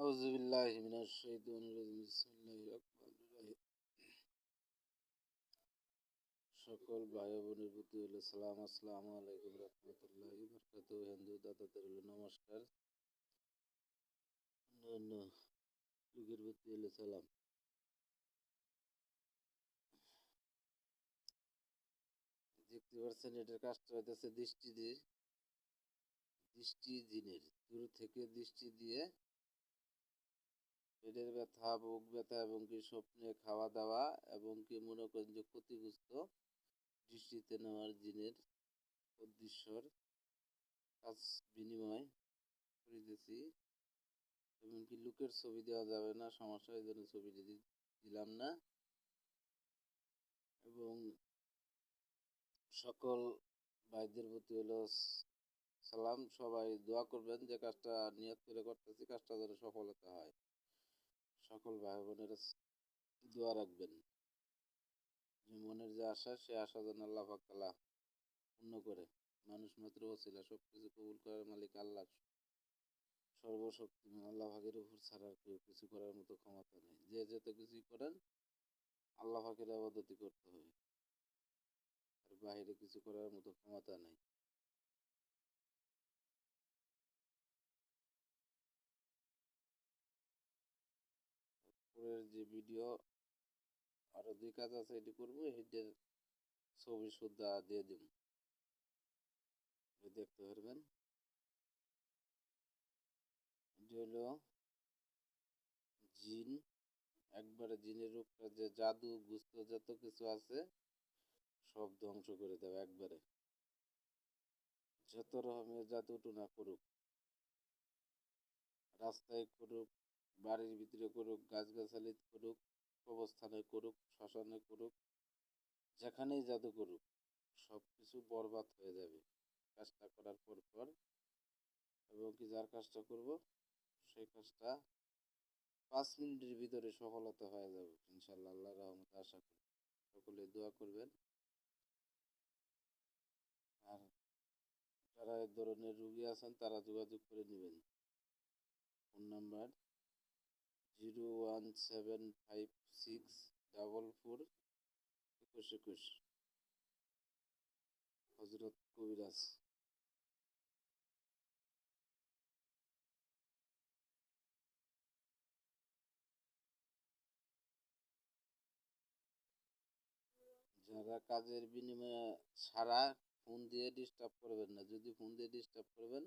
আউযুবিল্লাহি মিনাশ শাইতানির রাজিম। বিসমিল্লাহির রহমানির রহিম। সকল ভাই বোনের প্রতি হলো সালাম, আসসালামু আলাইকুম রহমতুল্লাহি বারাকাতুহু। হিন্দু দাদাদের হলো নমস্কার, অন্যান্য লোকের প্রতি হলো সালাম। দেখতে পাচ্ছেন এটার কাজটা হইতেছে দৃষ্টি জিনের দূর থেকে দৃষ্টি দিয়ে পেটের ব্যথা, বুক ব্যথা এবং কি স্বপ্নে খাওয়া দাওয়া এবং কি মনে করেন যে ক্ষতিগ্রস্ত দৃষ্টিতে নেওয়ার জিনের উদ্দেশ্যর কাজ বিনিময় করিতেছি। এমনকি লুকের ছবি দেওয়া যাবে না, সমস্যা, এই জন্য ছবিটি দিলাম না। এবং সকল ভাইদের প্রতি হলো সালাম। সবাই দোয়া করবেন, যে কাজটা নিয়ত করে করতেছি কাজটা যেন সফলতা হয়। সকল ভাই বোনের দোয়া রাখবেন, যে মনের যে আশা, সে আশা যেন আল্লাহ পাক তাআলা পূর্ণ করে। মানুষ মাত্র ওসিলা, সবকিছু কবুল করার মালিক আল্লাহ সর্বশক্তিমান। আল্লাহ পাকের উপর ছাড়া আর কেউ কিছু করার মতো ক্ষমতা নেই। যে যত কিছুই করেন আল্লাহ পাকের ইবাদতই করতে হবে, আর বাহিরে কিছু করার মতো ক্ষমতা নাই। পরের যে ভিডিও আরো 2 কাজ আছে, এটি করবো, এটার ছবি সুদ্ধা দিয়ে দিব, দেখতে পারবেন। এটি হলো জিন, একবারে জিনের রূপটা, যে জাদু গুস্ত যত কিছু আছে সব ধ্বংস করে দেবে একবারে। যত রকমের জাদু টুনা করুক, রাস্তায় করুক, বাড়ির ভিতরে করুক, গাছগাছালি করুক, কবরস্থানে করুক, শ্মশানে করুক, যেখানেই জাদু করুক সব কিছু বরবাদ হয়ে যাবে কাজটা করার পর। এবং কি যার কাজটা করব সেই কাজটা 5 মিনিটের ভিতরে সফলতা হয়ে যাবে ইনশাল্লাহ, আল্লাহর রহমতে আশা করি। সকলে দোয়া করবেন। আর যারা এই ধরনের রুগী আছেন তারা যোগাযোগ করে নেবেন। ফোন নাম্বার 01756442121, হজরত কবিরাজ। যারা কাজের বিনিময়ে ছাড়া ফোন দিয়ে ডিস্টার্ব করবেন না। যদি ফোন দিয়ে ডিস্টার্ব করবেন